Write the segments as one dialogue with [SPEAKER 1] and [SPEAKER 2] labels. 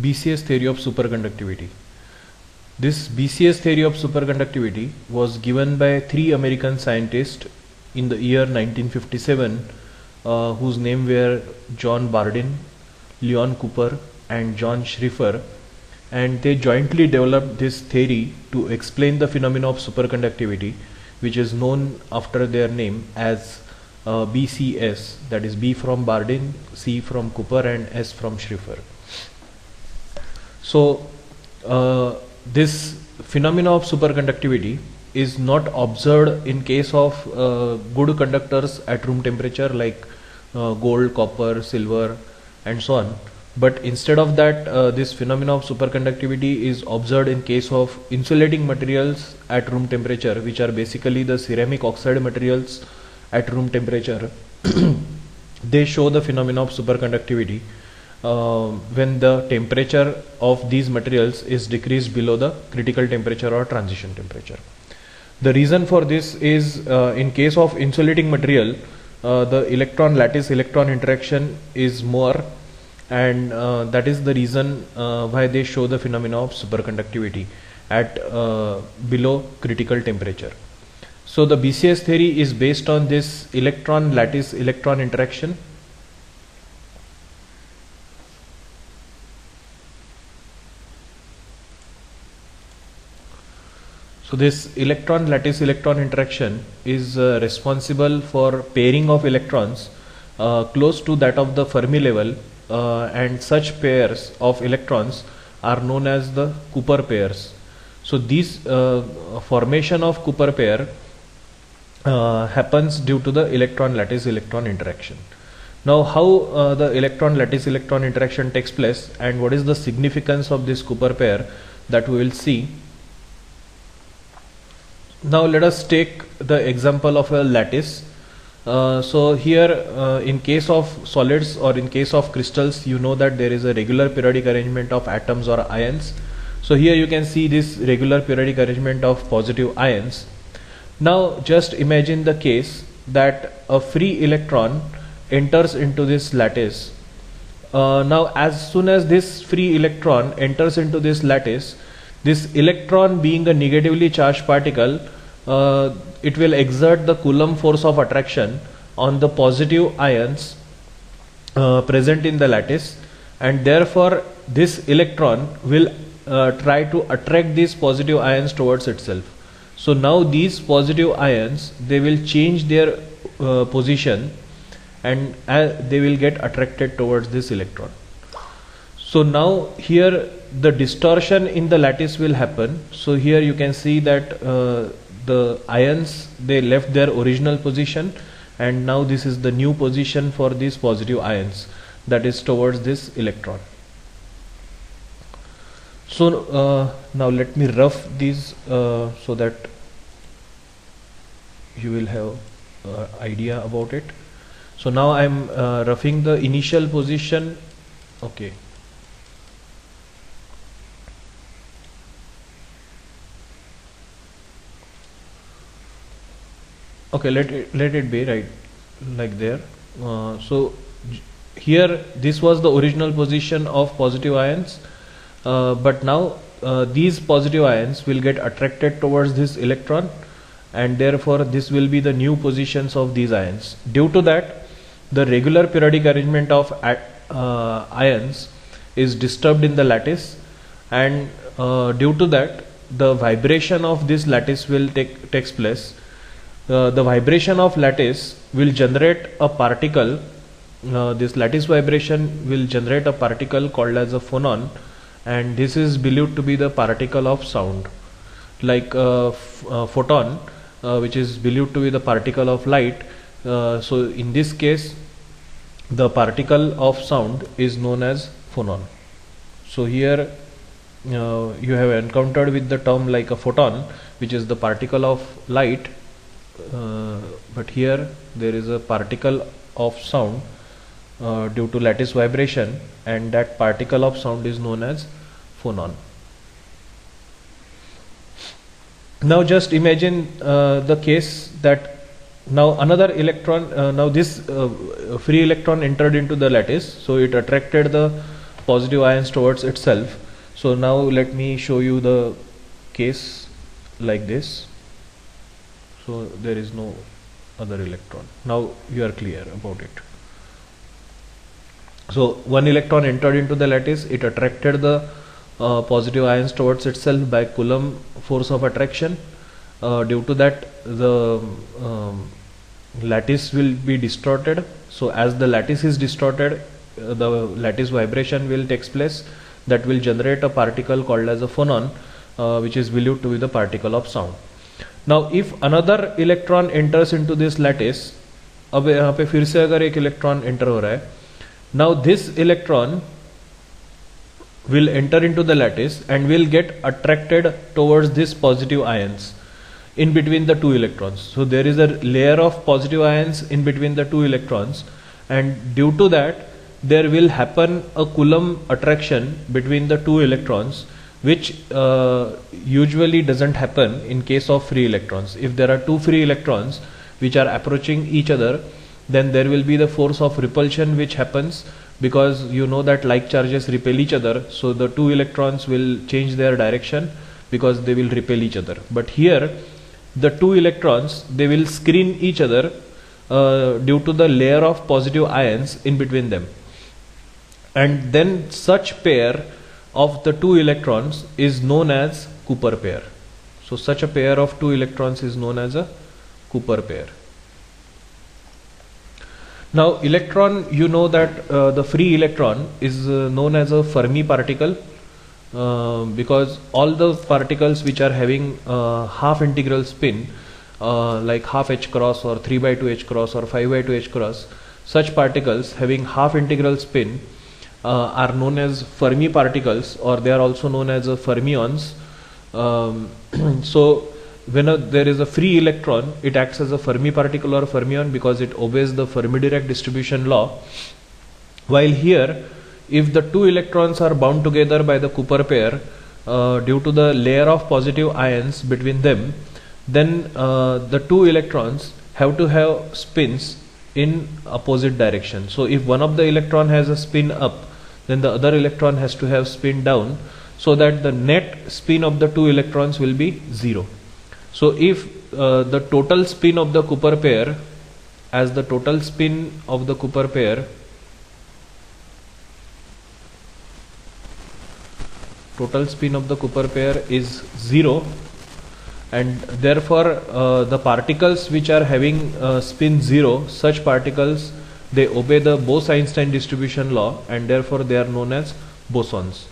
[SPEAKER 1] BCS theory of superconductivity. This BCS theory of superconductivity was given by three American scientists in the year 1957, whose name were John Bardeen, Leon Cooper and John Schrieffer, and they jointly developed this theory to explain the phenomena of superconductivity, which is known after their name as BCS, that is B from Bardeen, C from Cooper and S from Schrieffer. So this phenomena of superconductivity is not observed in case of good conductors at room temperature like gold, copper, silver and so on, but instead of that this phenomena of superconductivity is observed in case of insulating materials at room temperature, which are basically the ceramic oxide materials at room temperature. They show the phenomena of superconductivity when the temperature of these materials is decreased below the critical temperature or transition temperature. The reason for this is in case of insulating material, the electron lattice electron interaction is more, and that is the reason why they show the phenomena of superconductivity at below critical temperature. So the BCS theory is based on this electron lattice electron interaction. So this electron lattice electron interaction is responsible for pairing of electrons close to that of the Fermi level, and such pairs of electrons are known as the Cooper pairs. So these formation of Cooper pair happens due to the electron lattice electron interaction. Now how the electron lattice electron interaction takes place and what is the significance of this Cooper pair, that we will see. Now let us take the example of a lattice. So here in case of solids or in case of crystals, you know that there is a regular periodic arrangement of atoms or ions. So here you can see this regular periodic arrangement of positive ions. Now just imagine the case that a free electron enters into this lattice. Now as soon as this free electron enters into this lattice, this electron being a negatively charged particle, it will exert the Coulomb force of attraction on the positive ions present in the lattice, and therefore this electron will try to attract these positive ions towards itself. So now these positive ions, they will change their position and they will get attracted towards this electron. So now here the distortion in the lattice will happen. So here you can see that the ions, they left their original position, and now this is the new position for these positive ions, that is towards this electron. So now let me rough these so that you will have idea about it. So now I am roughing the initial position. Okay. Okay, let it be right like there. So here this was the original position of positive ions, but now these positive ions will get attracted towards this electron, and therefore this will be the new positions of these ions. Due to that, the regular periodic arrangement of ions is disturbed in the lattice, and due to that the vibration of this lattice will takes place. The vibration of lattice will generate a particle. This lattice vibration will generate a particle called as a phonon, and this is believed to be the particle of sound, like photon, which is believed to be the particle of light. So in this case the particle of sound is known as phonon. So here you have encountered with the term like a photon, which is the particle of light, but here there is a particle of sound due to lattice vibration, and that particle of sound is known as phonon. Now just imagine the case that now another electron, now this free electron entered into the lattice, so it attracted the positive ions towards itself. So now let me show you the case like this. So there is no other electron. Now you are clear about it. So one electron entered into the lattice, it attracted the positive ions towards itself by Coulomb force of attraction. Due to that, the lattice will be distorted. So as the lattice is distorted, the lattice vibration will take place, that will generate a particle called as a phonon, which is believed to be the particle of sound. Now if another electron enters into this lattice, अब यहाँ पे फिर से अगर एक electron enter हो रहा है, now this electron will enter into the lattice and will get attracted towards this positive ions in between the two electrons. So there is a layer of positive ions in between the two electrons, and due to that there will happen a Coulomb attraction between the two electrons, which usually doesn't happen in case of free electrons. If there are two free electrons which are approaching each other, then there will be the force of repulsion which happens, because you know that like charges repel each other, so the two electrons will change their direction because they will repel each other. But here the two electrons, they will screen each other due to the layer of positive ions in between them, and then such pair of the two electrons is known as Cooper pair. So such a pair of two electrons is known as a Cooper pair. Now electron, you know that the free electron is known as a Fermi particle, because all the particles which are having half integral spin, like half h cross or 3 by 2 h cross or 5 by 2 h cross, such particles having half integral spin are known as Fermi particles, or they are also known as fermions. So when there is a free electron, it acts as a Fermi particle or fermion because it obeys the Fermi-Dirac distribution law. While here, if the two electrons are bound together by the Cooper pair due to the layer of positive ions between them, then the two electrons have to have spins in opposite direction. So if one of the electron has a spin up, then the other electron has to have spin down, so that the net spin of the two electrons will be 0. So if the total spin of the Cooper pair, as the total spin of the Cooper pair, is 0, and therefore the particles which are having spin 0, such particles, they obey the Bose-Einstein distribution law, and therefore they are known as bosons.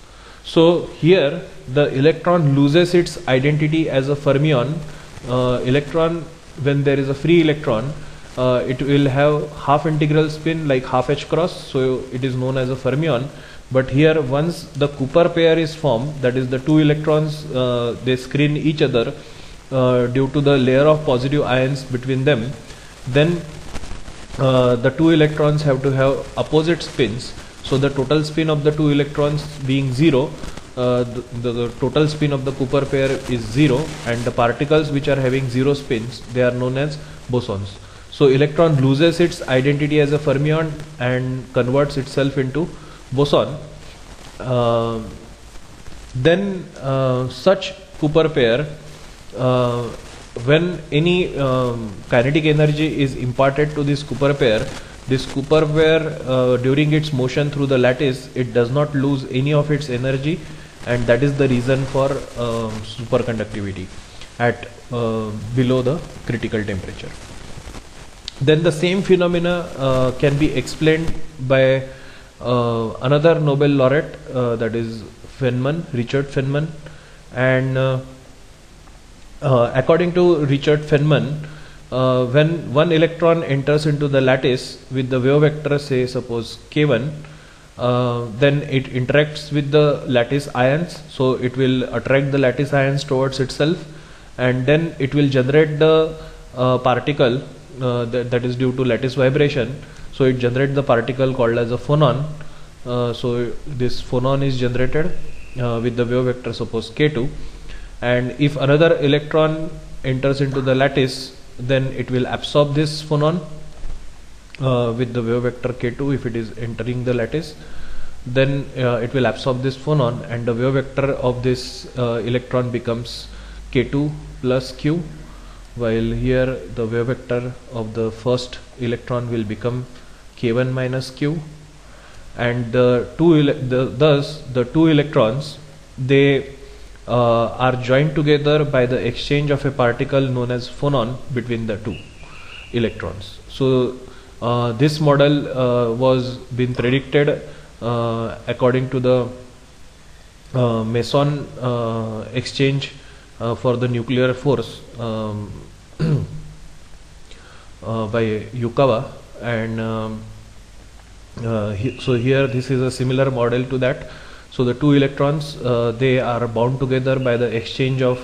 [SPEAKER 1] So here the electron loses its identity as a fermion. Electron, when there is a free electron, it will have half integral spin like half h cross, so it is known as a fermion. But here, once the Cooper pair is formed, that is the two electrons, they screen each other due to the layer of positive ions between them, then the two electrons have to have opposite spins. So the total spin of the two electrons being 0, the total spin of the Cooper pair is 0, and the particles which are having 0 spins, they are known as bosons. So electron loses its identity as a fermion and converts itself into boson. Then such Cooper pair, when any kinetic energy is imparted to this Cooper pair during its motion through the lattice, it does not lose any of its energy, and that is the reason for superconductivity at below the critical temperature. Then the same phenomena can be explained by another Nobel laureate, that is Feynman, Richard Feynman, and according to Richard Feynman, when one electron enters into the lattice with the wave vector, say suppose k1, then it interacts with the lattice ions, so it will attract the lattice ions towards itself, and then it will generate the particle that is due to lattice vibration. So it generates the particle called as a phonon. So this phonon is generated with the wave vector suppose k2, and if another electron enters into the lattice, then it will absorb this phonon with the wave vector k2 if it is entering the lattice, then it will absorb this phonon, and the wave vector of this electron becomes k2 plus q, while here the wave vector of the first electron will become k1 minus q, and thus the two electrons, they are joined together by the exchange of a particle known as phonon between the two electrons. So this model was been predicted according to the meson exchange for the nuclear force by Yukawa, and so here this is a similar model to that. So the two electrons, they are bound together by the exchange of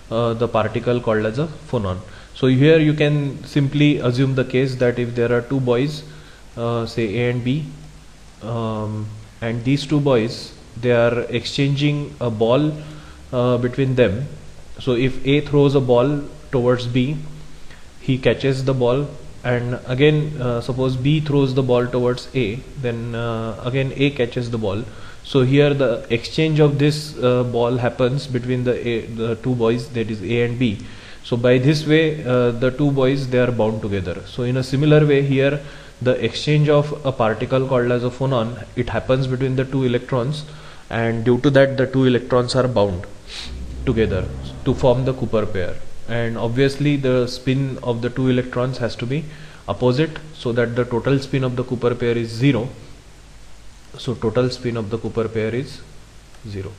[SPEAKER 1] the particle called as a phonon. So here you can simply assume the case that if there are two boys, say A and B, and these two boys, they are exchanging a ball between them. So if A throws a ball towards B, he catches the ball, and again suppose B throws the ball towards A, then again A catches the ball. So here the exchange of this ball happens between the two boys, that is A and B. So by this way the two boys, they are bound together. So in a similar way here, the exchange of a particle called as a phonon, it happens between the two electrons, and due to that the two electrons are bound together to form the Cooper pair. And obviously the spin of the two electrons has to be opposite, so that the total spin of the Cooper pair is 0. So total spin of the Cooper pair is 0.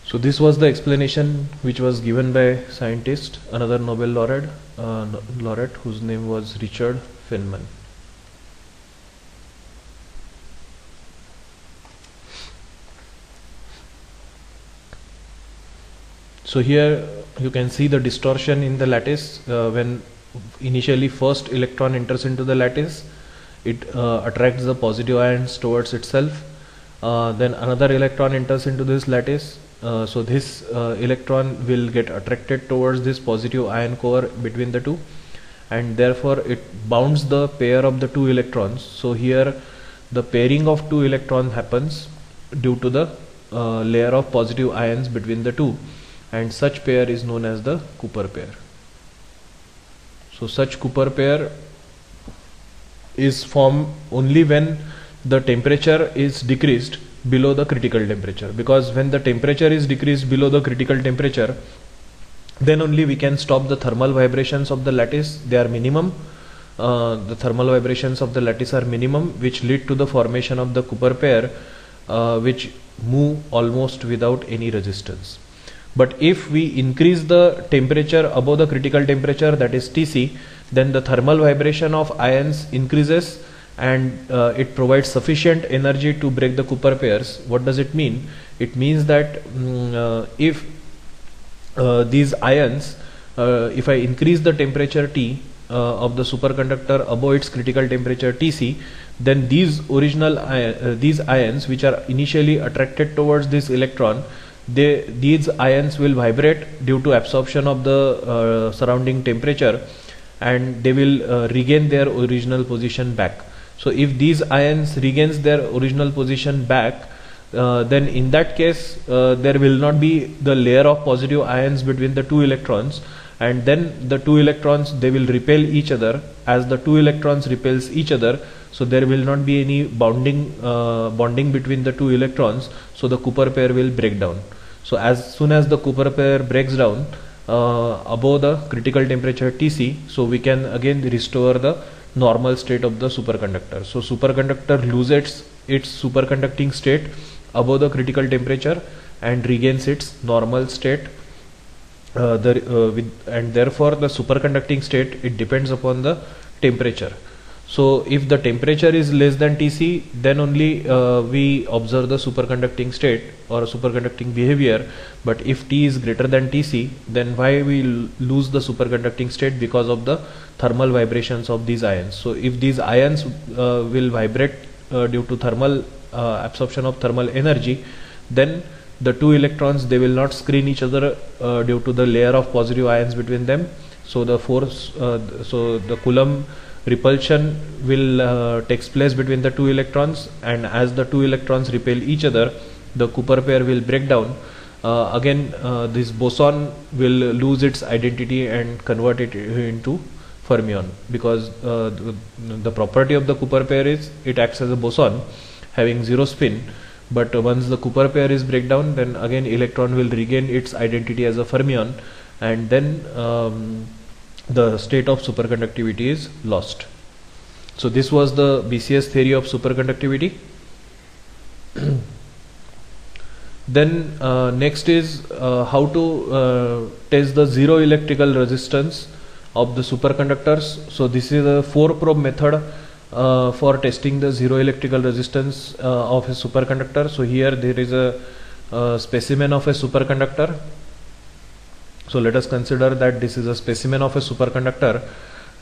[SPEAKER 1] So this was the explanation which was given by scientist, another Nobel laureate whose name was Richard Feynman. So here you can see the distortion in the lattice. When initially first electron enters into the lattice, it attracts the positive ions towards itself. Then another electron enters into this lattice. So this electron will get attracted towards this positive ion core between the two, and therefore it bounds the pair of the two electrons. So here the pairing of two electrons happens due to the layer of positive ions between the two, and such pair is known as the Cooper pair. So such Cooper pair is formed only when the temperature is decreased below the critical temperature, because when the temperature is decreased below the critical temperature, then only we can stop the thermal vibrations of the lattice. They are minimum. The thermal vibrations of the lattice are minimum, which lead to the formation of the Cooper pair, which move almost without any resistance. But if we increase the temperature above the critical temperature, that is Tc, then the thermal vibration of ions increases, and it provides sufficient energy to break the Cooper pairs. What does it mean? It means that if these ions, if I increase the temperature T of the superconductor above its critical temperature Tc, then these these ions which are initially attracted towards this electron, these ions will vibrate due to absorption of the surrounding temperature, and they will regain their original position back. So if these ions regains their original position back, then in that case there will not be the layer of positive ions between the two electrons, and then the two electrons, they will repel each other. As the two electrons repels each other, so there will not be any bonding between the two electrons, so the Cooper pair will break down. So as soon as the Cooper pair breaks down above the critical temperature Tc, so we can again restore the normal state of the superconductor. So superconductor loses its superconducting state above the critical temperature and regains its normal state, and therefore the superconducting state, it depends upon the temperature. So if the temperature is less than Tc, then only we observe the superconducting state or superconducting behavior. But if T is greater than Tc, then why we lose the superconducting state? Because of the thermal vibrations of these ions. So if these ions will vibrate due to thermal absorption of thermal energy, then the two electrons, they will not screen each other due to the layer of positive ions between them. So the force, so the Coulomb repulsion will takes place between the two electrons, and as the two electrons repel each other, the Cooper pair will break down. Again, this boson will lose its identity and convert it into fermion, because the property of the Cooper pair is it acts as a boson having zero spin. But once the Cooper pair is break down, then again electron will regain its identity as a fermion, and then the state of superconductivity is lost. So this was the BCS theory of superconductivity. Then next is how to test the zero electrical resistance of the superconductors. So this is a 4-probe method for testing the zero electrical resistance of a superconductor. So here there is a specimen of a superconductor. So let us consider that this is a specimen of a superconductor,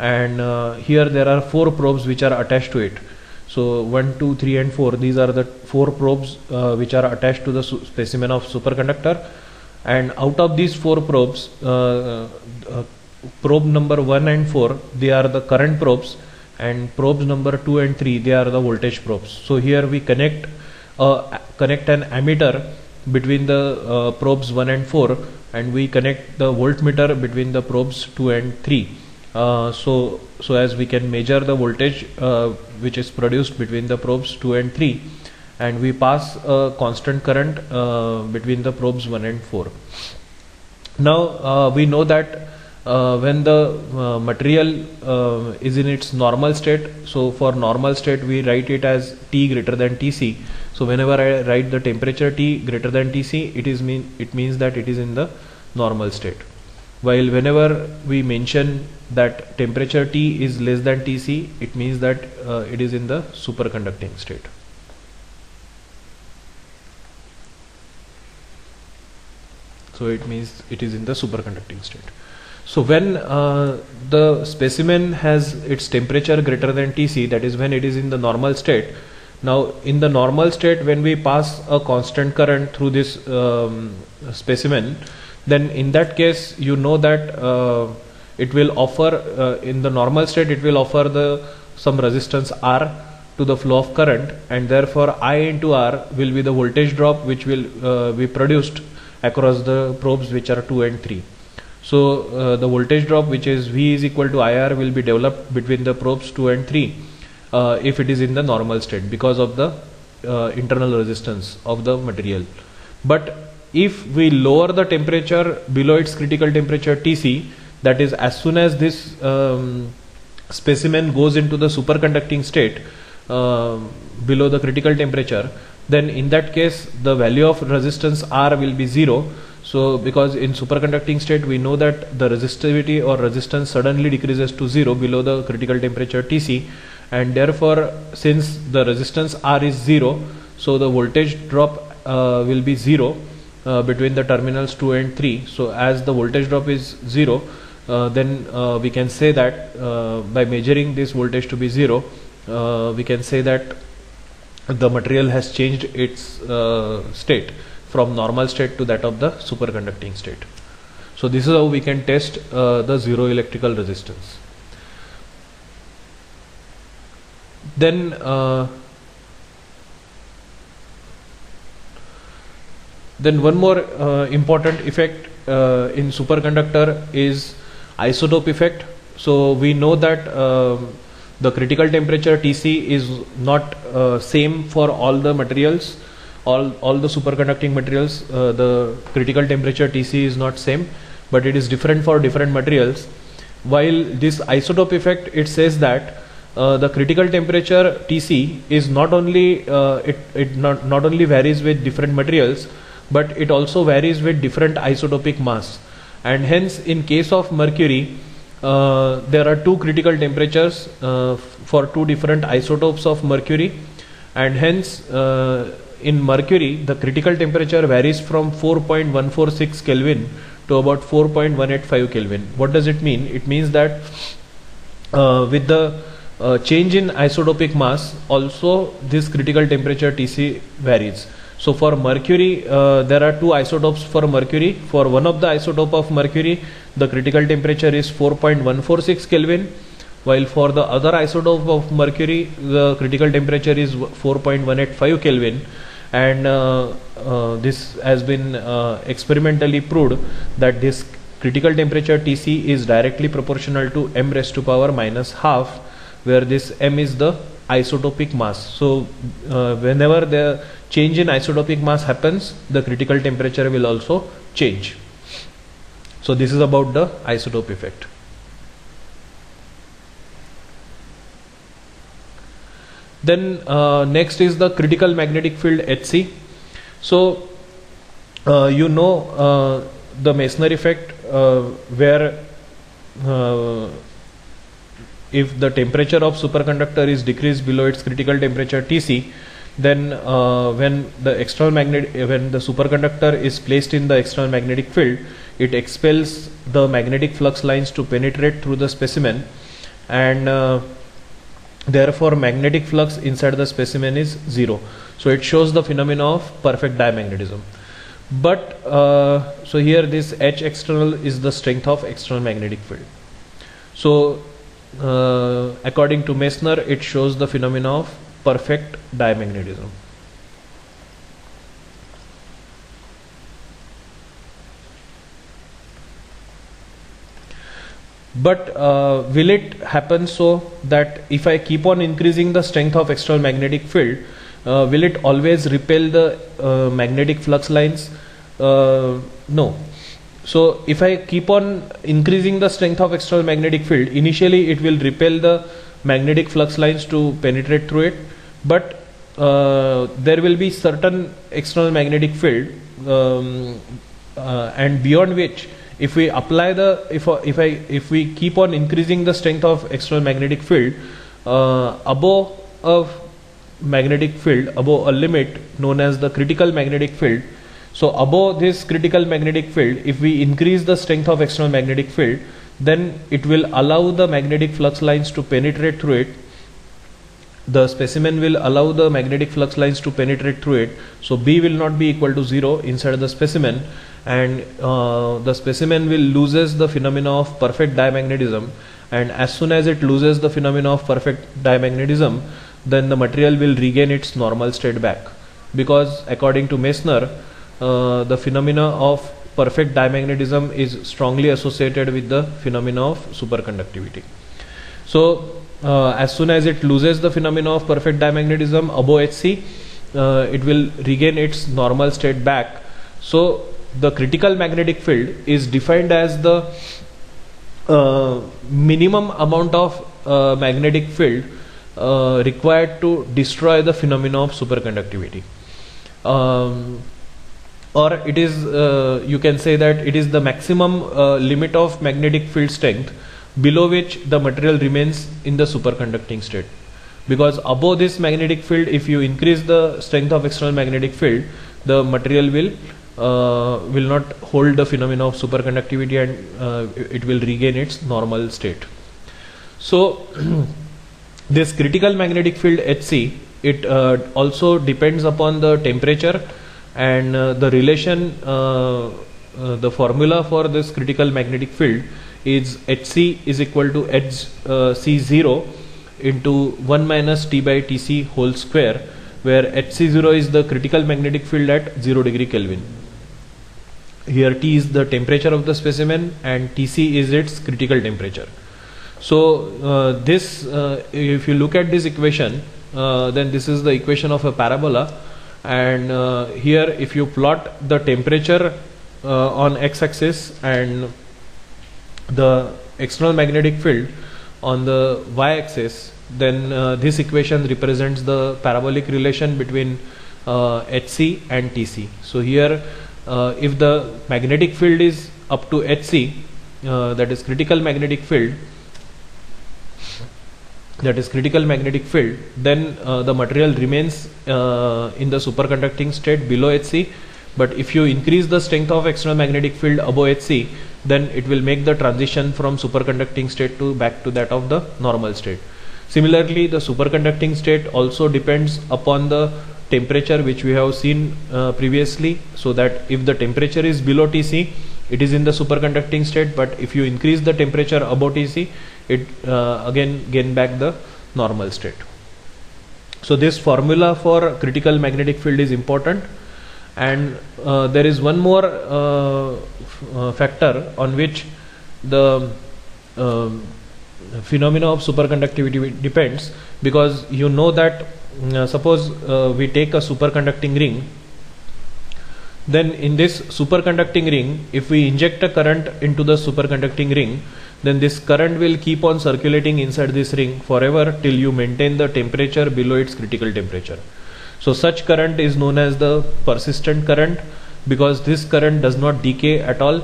[SPEAKER 1] and here there are 4 probes which are attached to it. So 1, 2, 3 and 4, these are the 4 probes which are attached to the specimen of superconductor, and out of these 4 probes, probe number 1 and 4, they are the current probes, and probes number 2 and 3, they are the voltage probes. So here we connect an ammeter between the probes 1 and 4, and we connect the voltmeter between the probes 2 and 3. So as we can measure the voltage which is produced between the probes 2 and 3, and we pass a constant current between the probes 1 and 4. Now we know that when the material is in its normal state, so for normal state we write it as T greater than Tc. So whenever I write the temperature T greater than Tc, it means that it is in the normal state. While whenever we mention that temperature T is less than Tc, it means that it is in the superconducting state. So it means it is in the superconducting state. So when the specimen has its temperature greater than Tc, that is when it is in the normal state. Now in the normal state, when we pass a constant current through this specimen, then in that case you know that it will offer in the normal state, it will offer some resistance R to the flow of current, and therefore I into R will be the voltage drop which will be produced across the probes which are 2 and 3. So the voltage drop, which is V is equal to IR, will be developed between the probes 2 and 3 if it is in the normal state, because of the internal resistance of the material. But if we lower the temperature below its critical temperature Tc, that is as soon as this specimen goes into the superconducting state below the critical temperature, then in that case the value of resistance R will be 0. So because in superconducting state we know that the resistivity or resistance suddenly decreases to 0 below the critical temperature Tc, and therefore since the resistance R is 0, so the voltage drop will be 0 between the terminals 2 and 3. So as the voltage drop is 0, then we can say that by measuring this voltage to be 0, we can say that the material has changed its state from normal state to that of the superconducting state. So this is how we can test the zero electrical resistance. Then one more important effect in superconductor is isotope effect. So we know that the critical temperature Tc is not same for all the materials, all the superconducting materials. The critical temperature Tc is not same, but it is different for different materials. While this isotope effect, it says that the critical temperature Tc is not only not only varies with different materials, but it also varies with different isotopic mass, and hence in case of mercury there are two critical temperatures for two different isotopes of mercury, and hence in mercury the critical temperature varies from 4.146 Kelvin to about 4.185 Kelvin. What does it mean? It means that with the change in isotopic mass also this critical temperature Tc varies. So for mercury, there are two isotopes for mercury. For one of the isotope of mercury, the critical temperature is 4.146 Kelvin, while for the other isotope of mercury, the critical temperature is 4.185 Kelvin. And this has been experimentally proved that this critical temperature Tc is directly proportional to m raised to power minus half, where this m is the isotopic mass. So whenever the change in isotopic mass happens, the critical temperature will also change. So this is about the isotope effect. Then next is the critical magnetic field Hc. So you know the Meissner effect, where if the temperature of superconductor is decreased below its critical temperature Tc, then when the superconductor is placed in the external magnetic field, it expels the magnetic flux lines to penetrate through the specimen, and therefore magnetic flux inside the specimen is zero. So it shows the phenomena of perfect diamagnetism. But so here this H external is the strength of external magnetic field. So according to Meissner, it shows the phenomena of perfect diamagnetism. But will it happen so that if I keep on increasing the strength of external magnetic field, will it always repel the magnetic flux lines? No. So if I keep on increasing the strength of external magnetic field, initially it will repel the magnetic flux lines to penetrate through it, but there will be certain external magnetic field, and beyond which, if we apply the if we keep on increasing the strength of external magnetic field above a magnetic field, above a limit known as the critical magnetic field. So above this critical magnetic field, if we increase the strength of external magnetic field, then it will allow the magnetic flux lines to penetrate through it. The specimen will allow the magnetic flux lines to penetrate through it. So B will not be equal to 0 inside the specimen, and the specimen will loses the phenomena of perfect diamagnetism. And as soon as it loses the phenomena of perfect diamagnetism, then the material will regain its normal state back, because according to Meissner, the phenomena of perfect diamagnetism is strongly associated with the phenomena of superconductivity. So as soon as it loses the phenomena of perfect diamagnetism above Hc, it will regain its normal state back. So the critical magnetic field is defined as the minimum amount of magnetic field required to destroy the phenomena of superconductivity. Or it is you can say that it is the maximum limit of magnetic field strength below which the material remains in the superconducting state, because above this magnetic field, if you increase the strength of external magnetic field, the material will not hold the phenomena of superconductivity, and it will regain its normal state. So this critical magnetic field Hc, it also depends upon the temperature, and the relation, the formula for this critical magnetic field is Hc is equal to Hc0 into 1 minus T by Tc whole square, where Hc0 is the critical magnetic field at 0 degree Kelvin. Here T is the temperature of the specimen and Tc is its critical temperature. So this if you look at this equation, then this is the equation of a parabola, and here if you plot the temperature on x-axis and the external magnetic field on the y-axis, then this equation represents the parabolic relation between Hc and Tc. So here if the magnetic field is up to Hc, that is critical magnetic field, then the material remains in the superconducting state below Hc. But if you increase the strength of external magnetic field above Hc, then it will make the transition from superconducting state to back to that of the normal state. Similarly, the superconducting state also depends upon the temperature which we have seen previously, so that if the temperature is below Tc, it is in the superconducting state, but if you increase the temperature above Tc, it again gain back the normal state. So this formula for critical magnetic field is important, and there is one more factor on which the phenomena of superconductivity depends, because you know that suppose we take a superconducting ring, then in this superconducting ring, if we inject a current into the superconducting ring, then this current will keep on circulating inside this ring forever till you maintain the temperature below its critical temperature. So such current is known as the persistent current, because this current does not decay at all,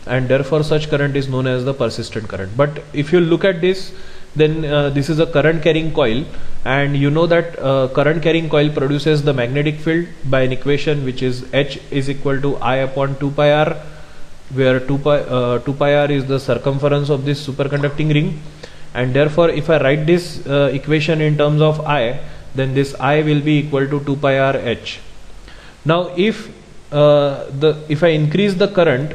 [SPEAKER 1] and therefore such current is known as the persistent current. But if you look at this, then this is a current carrying coil, and you know that current carrying coil produces the magnetic field by an equation which is H is equal to I upon 2 pi r, where 2 pi r is the circumference of this superconducting ring, and therefore if I write this equation in terms of I, then this I will be equal to 2 pi r H. Now if I increase the current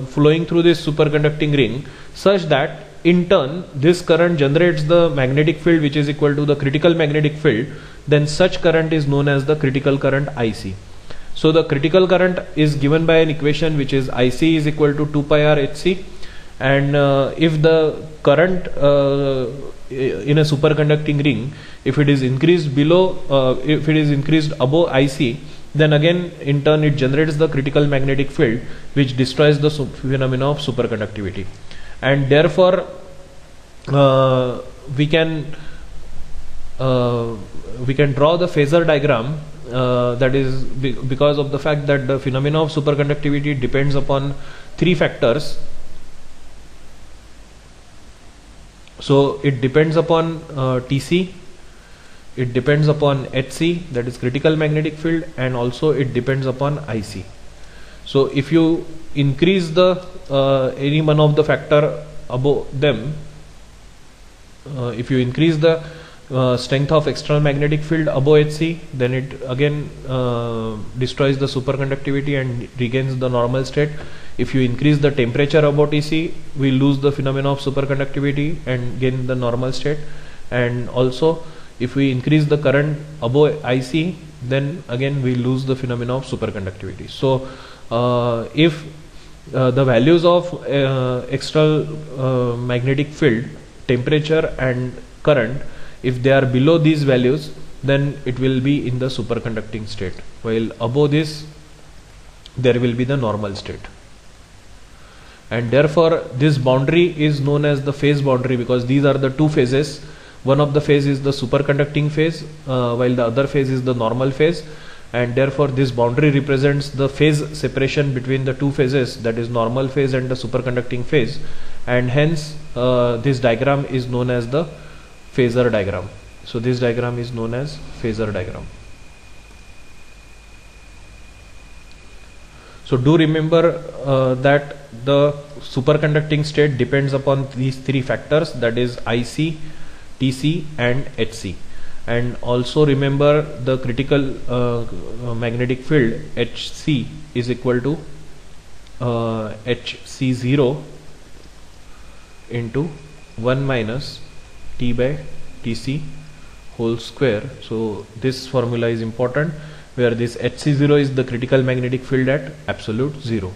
[SPEAKER 1] flowing through this superconducting ring such that in turn this current generates the magnetic field which is equal to the critical magnetic field, then such current is known as the critical current IC. So the critical current is given by an equation which is IC is equal to 2 pi r HC, and if the current in a superconducting ring, if it is increased below, if it is increased above IC, then again in turn it generates the critical magnetic field which destroys the phenomena of superconductivity, and therefore we can draw the phasor diagram, that is because of the fact that the phenomena of superconductivity depends upon three factors. So it depends upon Tc, it depends upon Hc, that is critical magnetic field, and also it depends upon Ic. So if you increase the any one of the factor above them, if you increase the strength of external magnetic field above Hc, then it again destroys the superconductivity and regains the normal state. If you increase the temperature above Tc, we lose the phenomena of superconductivity and gain the normal state. And also if we increase the current above Ic, then again we lose the phenomena of superconductivity. So if the values of external magnetic field, temperature and current, if they are below these values, then it will be in the superconducting state, while above this there will be the normal state. And therefore this boundary is known as the phase boundary, because these are the two phases. One of the phase is the superconducting phase, while the other phase is the normal phase, and therefore this boundary represents the phase separation between the two phases, that is normal phase and the superconducting phase, and hence this diagram is known as the phasor diagram. So this diagram is known as phasor diagram. So do remember that the superconducting state depends upon these three factors, that is Ic, Tc and Hc. And also remember the critical magnetic field Hc is equal to Hc0 into 1 minus T by Tc whole square. So this formula is important, where this Hc0 is the critical magnetic field at absolute zero.